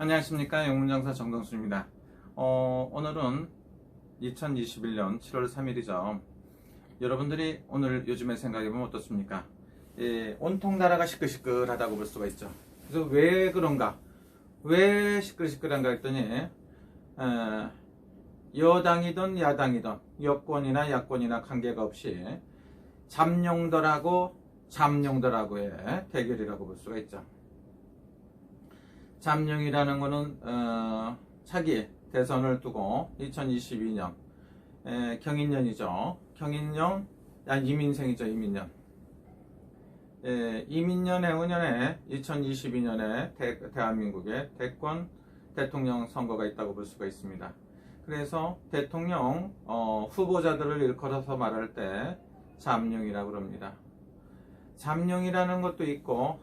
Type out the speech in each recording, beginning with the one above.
안녕하십니까, 영문장사 정동수입니다. 오늘은 2021년 7월 3일이죠. 여러분들이 오늘 요즘에 생각해보면 어떻습니까? 온통 나라가 시끌시끌하다고 볼 수가 있죠. 그래서 왜 그런가? 왜 시끌시끌한가 했더니 여당이든 야당이든 여권이나 야권이나 관계가 없이 잠룡들하고 잠룡들하고의 대결이라고 볼 수가 있죠. 잠룡이라는 것은 차기 대선을 두고 2022년 경인년이죠. 경인년, 이민생이죠. 이민년. 이민년 해운년에 2022년에 대한민국의 대통령 선거가 있다고 볼 수가 있습니다. 그래서 대통령 후보자들을 일컬어서 말할 때 잠룡이라고 합니다. 잠룡이라는 것도 있고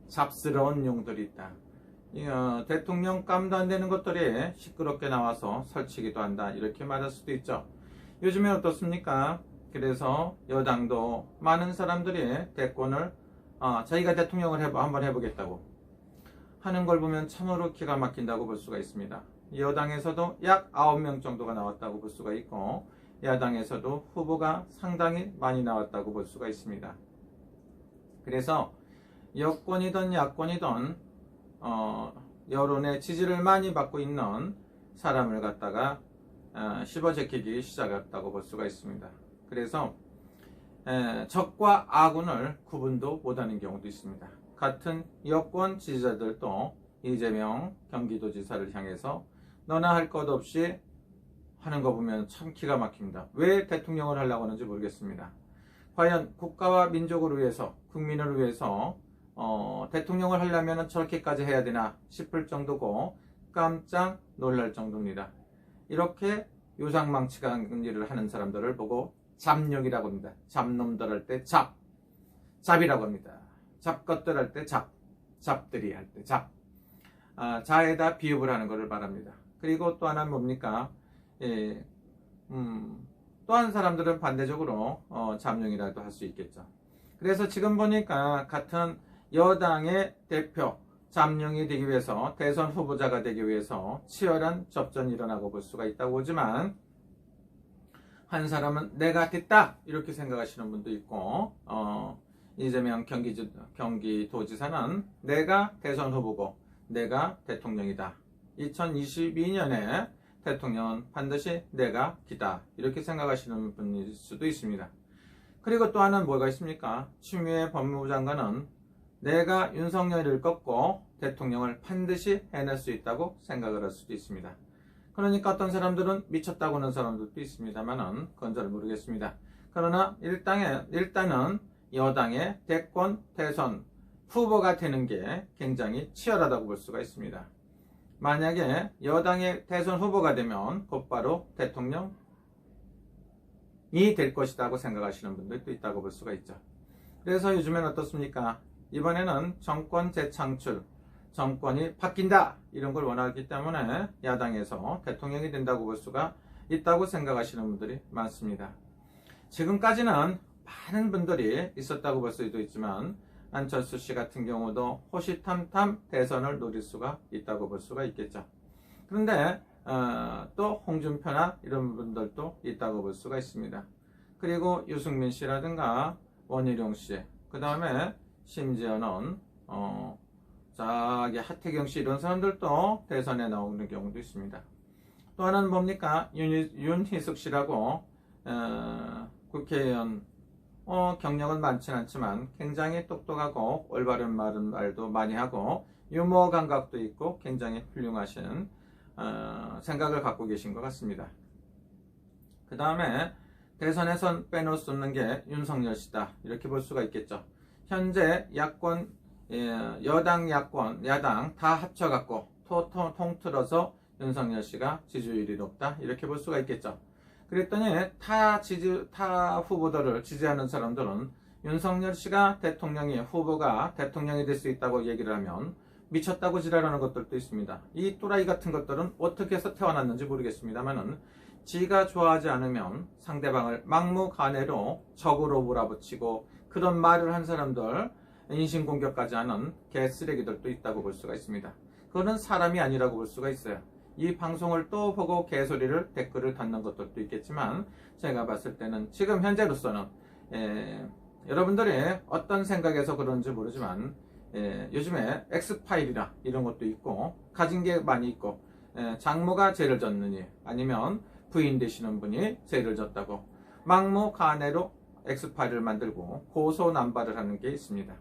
잡스러운 용들이 있다. 대통령 깜도 안 되는 것들이 시끄럽게 나와서 설치기도 한다. 이렇게 말할 수도 있죠. 요즘에 어떻습니까? 그래서 여당도 많은 사람들이 대권을 자기가 대통령을 한번 해보겠다고 하는 걸 보면 참으로 기가 막힌다고 볼 수가 있습니다. 여당에서도 약 9명 정도가 나왔다고 볼 수가 있고 야당에서도 후보가 상당히 많이 나왔다고 볼 수가 있습니다. 그래서 여권이든 야권이든 여론의 지지를 많이 받고 있는 사람을 갖다가 씹어제끼기 시작했다고 볼 수가 있습니다. 그래서 적과 아군을 구분도 못하는 경우도 있습니다. 같은 여권 지지자들도 이재명 경기도지사를 향해서 너나 할 것 없이 하는 거 보면 참 기가 막힙니다. 왜 대통령을 하려고 하는지 모르겠습니다. 과연 국가와 민족을 위해서, 국민을 위해서 대통령을 하려면 저렇게까지 해야 되나 싶을 정도고 깜짝 놀랄 정도입니다. 이렇게 요상망치한 일을 하는 사람들을 보고 잡룡이라고 합니다. 잡놈들 할 때 잡이라고 합니다. 잡것들 할 때 잡들이 할 때 자에다 비읍을 하는 것을 말합니다. 그리고 또 하나는 뭡니까? 또한 사람들은 반대적으로 잠룡이라도 할 수 있겠죠. 그래서 지금 보니까 같은 여당의 대표 잠룡이 되기 위해서 대선 후보자가 되기 위해서 치열한 접전이 일어나고 볼 수가 있다고 보지만 한 사람은 내가 됐다 이렇게 생각하시는 분도 있고 이재명 경기도지사는 내가 대선 후보고 내가 대통령이다. 2022년에 대통령은 반드시 내가 기다 이렇게 생각하시는 분일 수도 있습니다. 그리고 또 하나는 뭐가 있습니까? 추미애 법무부 장관은 내가 윤석열을 꺾고 대통령을 반드시 해낼 수 있다고 생각을 할 수도 있습니다. 그러니까 어떤 사람들은 미쳤다고 하는 사람들도 있습니다만은 그건 잘 모르겠습니다. 그러나 일단은 여당의 대선 후보가 되는 게 굉장히 치열하다고 볼 수가 있습니다. 만약에 여당의 대선 후보가 되면 곧바로 대통령이 될 것이라고 생각하시는 분들도 있다고 볼 수가 있죠. 그래서 요즘엔 어떻습니까? 이번에는 정권 재창출, 정권이 바뀐다 이런 걸 원하기 때문에 야당에서 대통령이 된다고 볼 수가 있다고 생각하시는 분들이 많습니다. 지금까지는 많은 분들이 있었다고 볼 수도 있지만 안철수 씨 같은 경우도 호시탐탐 대선을 노릴 수가 있다고 볼 수가 있겠죠. 그런데 또 홍준표나 이런 분들도 있다고 볼 수가 있습니다. 그리고 유승민 씨라든가 원희룡 씨, 그 다음에 심지어는 하태경 씨 이런 사람들도 대선에 나오는 경우도 있습니다. 또 하나는 뭡니까? 윤희숙 씨라고 국회의원 경력은 많지는 않지만 굉장히 똑똑하고 올바른 말도 많이 하고 유머 감각도 있고 굉장히 훌륭하신 생각을 갖고 계신 것 같습니다. 그 다음에 대선에선 빼놓을 수 없는 게 윤석열 씨다 이렇게 볼 수가 있겠죠. 현재 여당 야당 다 합쳐갖고 통틀어서 윤석열 씨가 지지율이 높다 이렇게 볼 수가 있겠죠. 그랬더니 타 후보들을 지지하는 사람들은 윤석열 씨가 후보가 대통령이 될 수 있다고 얘기를 하면 미쳤다고 지랄하는 것들도 있습니다. 이 또라이 같은 것들은 어떻게 해서 태어났는지 모르겠습니다만은 지가 좋아하지 않으면 상대방을 막무가내로 적으로 몰아붙이고 그런 말을 한 사람들 인신공격까지 하는 개쓰레기들도 있다고 볼 수가 있습니다. 그거는 사람이 아니라고 볼 수가 있어요. 이 방송을 또 보고 개소리를 댓글을 달는 것도 있겠지만 제가 봤을 때는 지금 현재로서는 여러분들이 어떤 생각에서 그런지 모르지만 요즘에 X파일이나 이런 것도 있고 가진 게 많이 있고 장모가 죄를 졌느니 아니면 부인 되시는 분이 죄를 졌다고 막무가내로 X파일을 만들고 고소남발을 하는 게 있습니다.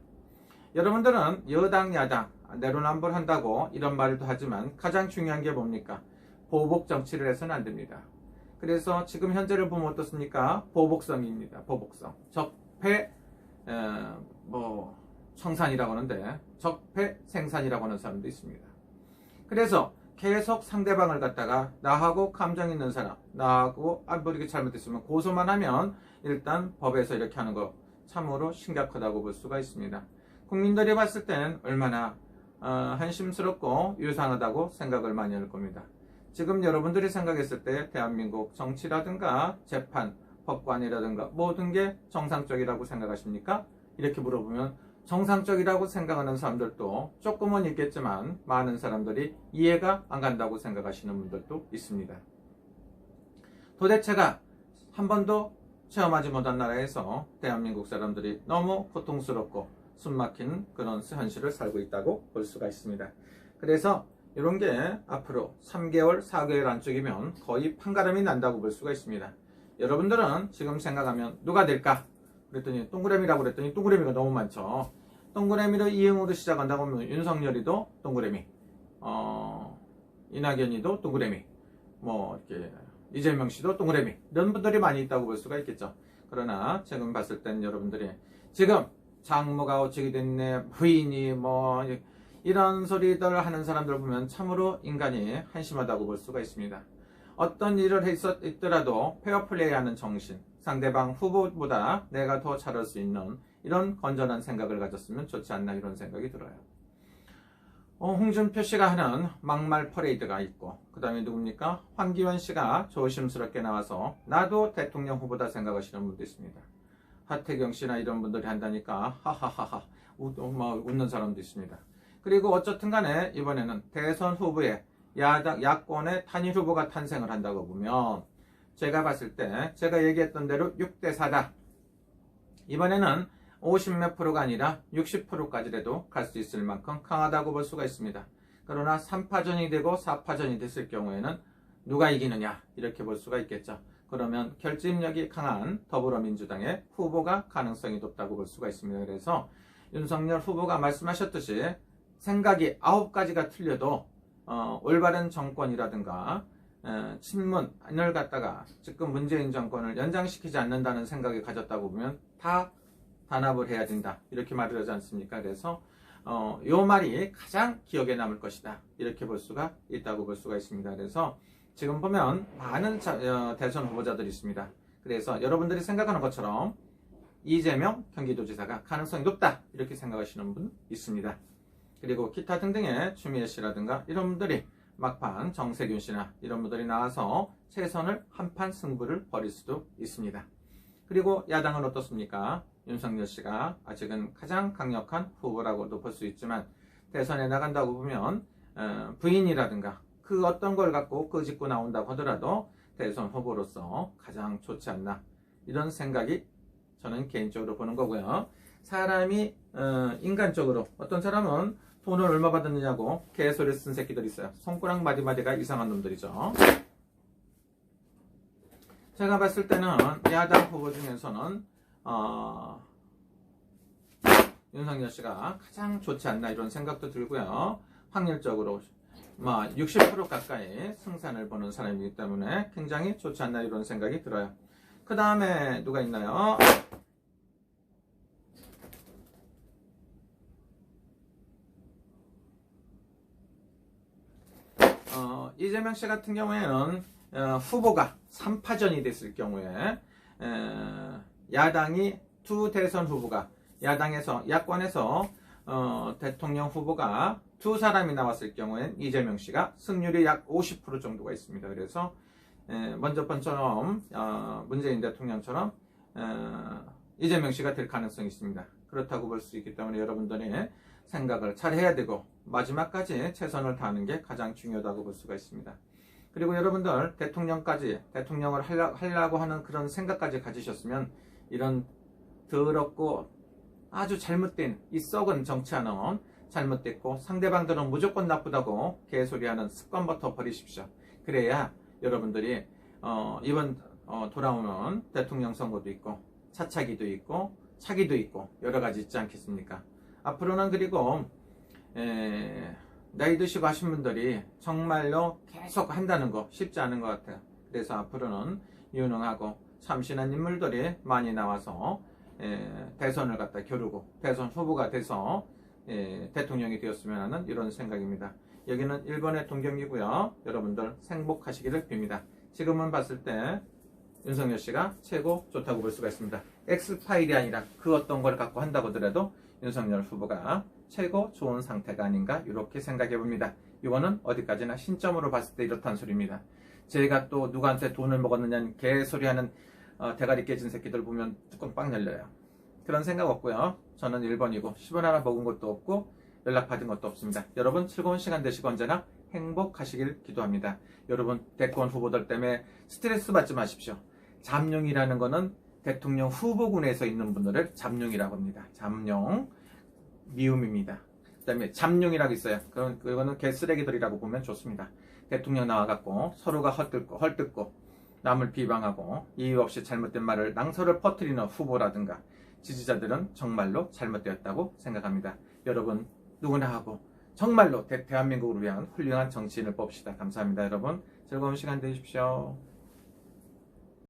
여러분들은 여당 야당 내로남불 한다고 이런 말도 하지만 가장 중요한 게 뭡니까? 보복 정치를 해서는 안 됩니다. 그래서 지금 현재를 보면 어떻습니까? 보복성입니다. 보복성. 적폐 청산이라고 하는데 적폐 생산이라고 하는 사람도 있습니다. 그래서 계속 상대방을 갖다가 나하고 감정 있는 사람, 나하고 이렇게 잘못했으면 고소만 하면 일단 법에서 이렇게 하는 거 참으로 심각하다고 볼 수가 있습니다. 국민들이 봤을 때는 얼마나 한심스럽고 유상하다고 생각을 많이 할 겁니다. 지금 여러분들이 생각했을 때 대한민국 정치라든가 재판, 법관이라든가 모든 게 정상적이라고 생각하십니까? 이렇게 물어보면 정상적이라고 생각하는 사람들도 조금은 있겠지만 많은 사람들이 이해가 안 간다고 생각하시는 분들도 있습니다. 도대체가 한 번도 체험하지 못한 나라에서 대한민국 사람들이 너무 고통스럽고 숨막힌 그런 현실을 살고 있다고 볼 수가 있습니다. 그래서 이런 게 앞으로 3개월, 4개월 안쪽이면 거의 판가름이 난다고 볼 수가 있습니다. 여러분들은 지금 생각하면 누가 될까? 그랬더니 동그라미라고 그랬더니 동그라미가 너무 많죠. 동그라미로 이응으로 시작한다고 하면 윤석열이도 동그라미, 이낙연이도 동그라미, 이렇게 이재명 씨도 동그라미, 이런 분들이 많이 있다고 볼 수가 있겠죠. 그러나 지금 봤을 땐 여러분들이 지금 장모가 어찌게 됐네, 부인이 이런 소리들 하는 사람들 보면 참으로 인간이 한심하다고 볼 수가 있습니다. 어떤 일을 있더라도 페어플레이하는 정신, 상대방 후보보다 내가 더 잘할 수 있는 이런 건전한 생각을 가졌으면 좋지 않나 이런 생각이 들어요. 홍준표 씨가 하는 막말 퍼레이드가 있고 그 다음에 누굽니까? 황기원 씨가 조심스럽게 나와서 나도 대통령 후보다 생각하시는 분도 있습니다. 하태경 씨나 이런 분들이 한다니까 하하하하 웃는 사람도 있습니다. 그리고 어쨌든 간에 이번에는 대선 후보에 야권의 단일 후보가 탄생을 한다고 보면 제가 봤을 때 제가 얘기했던 대로 6대4다. 이번에는 50몇 프로가 아니라 60%까지라도 갈 수 있을 만큼 강하다고 볼 수가 있습니다. 그러나 3파전이 되고 4파전이 됐을 경우에는 누가 이기느냐 이렇게 볼 수가 있겠죠. 그러면 결집력이 강한 더불어민주당의 후보가 가능성이 높다고 볼 수가 있습니다. 그래서 윤석열 후보가 말씀하셨듯이 생각이 9가지가 틀려도 올바른 정권이라든가 친문을 갖다가 지금 문재인 정권을 연장시키지 않는다는 생각이 가졌다고 보면 다 단합을 해야 된다 이렇게 말을 하지 않습니까? 그래서 요 말이 가장 기억에 남을 것이다 이렇게 볼 수가 있다고 볼 수가 있습니다. 그래서 지금 보면 많은 대선 후보자들이 있습니다. 그래서 여러분들이 생각하는 것처럼 이재명 경기도지사가 가능성이 높다 이렇게 생각하시는 분 있습니다. 그리고 기타 등등의 추미애 씨라든가 이런 분들이 막판 정세균 씨나 이런 분들이 나와서 최선을 한판 승부를 벌일 수도 있습니다. 그리고 야당은 어떻습니까? 윤석열 씨가 아직은 가장 강력한 후보라고도 볼 수 있지만 대선에 나간다고 보면 부인이라든가 그 어떤 걸 갖고 끄집고 나온다고 하더라도 대선 후보로서 가장 좋지 않나 이런 생각이 저는 개인적으로 보는 거고요. 사람이 인간적으로 어떤 사람은 돈을 얼마 받았느냐고 개소리 쓴 새끼들 있어요. 손가락 마디마디가 이상한 놈들이죠. 제가 봤을 때는 야당 후보 중에서는 윤석열 씨가 가장 좋지 않나 이런 생각도 들고요. 확률적으로 60% 가까이 승산을 보는 사람이기 때문에 굉장히 좋지 않나 이런 생각이 들어요. 그 다음에 누가 있나요? 이재명 씨 같은 경우에는 후보가 3파전이 됐을 경우에 야당이 두 대선 후보가 야권에서 대통령 후보가 두 사람이 나왔을 경우엔 이재명 씨가 승률이 약 50% 정도가 있습니다. 그래서 먼저 번처럼 문재인 대통령처럼 이재명 씨가 될 가능성이 있습니다. 그렇다고 볼 수 있기 때문에 여러분들이 생각을 잘 해야 되고 마지막까지 최선을 다하는 게 가장 중요하다고 볼 수가 있습니다. 그리고 여러분들 대통령을 하려고 하는 그런 생각까지 가지셨으면 이런 더럽고 아주 잘못된 이 썩은 정치하는 잘못됐고 상대방들은 무조건 나쁘다고 개소리하는 습관부터 버리십시오. 그래야 여러분들이 이번 돌아오는 대통령 선거도 있고 차차기도 있고 차기도 있고 여러 가지 있지 않겠습니까? 앞으로는 그리고 나이 드시고 하신 분들이 정말로 계속 한다는 거 쉽지 않은 것 같아요. 그래서 앞으로는 유능하고 참신한 인물들이 많이 나와서 대선을 갖다 겨루고 대선 후보가 돼서 대통령이 되었으면 하는 이런 생각입니다. 여기는 일본의 동경이고요. 여러분들 행복하시기를 빕니다. 지금은 봤을 때 윤석열 씨가 최고 좋다고 볼 수가 있습니다. X파일이 아니라 그 어떤 걸 갖고 한다고 하더라도 윤석열 후보가 최고 좋은 상태가 아닌가 이렇게 생각해 봅니다. 이거는 어디까지나 신점으로 봤을 때 이렇다는 소리입니다. 제가 또 누구한테 돈을 먹었느냐는 개소리하는 대가리 깨진 새끼들 보면 뚜껑 빵 열려요. 그런 생각 없고요. 저는 1번이고 10원 하나 먹은 것도 없고 연락받은 것도 없습니다. 여러분 즐거운 시간 되시고 언제나 행복하시길 기도합니다. 여러분 대권 후보들 때문에 스트레스 받지 마십시오. 잠룡이라는 거는 대통령 후보군에서 있는 분들을 잠룡이라고 합니다. 잠룡 미움입니다. 그 다음에 잠룡이라고 있어요. 그거는 개쓰레기들이라고 보면 좋습니다. 대통령 나와갖고 서로가 헐뜯고 남을 비방하고 이유 없이 잘못된 말을 낭설을 퍼뜨리는 후보라든가 지지자들은 정말로 잘못되었다고 생각합니다. 여러분 누구나 하고 정말로 대한민국을 위한 훌륭한 정치인을 뽑시다. 감사합니다. 여러분 즐거운 시간 되십시오.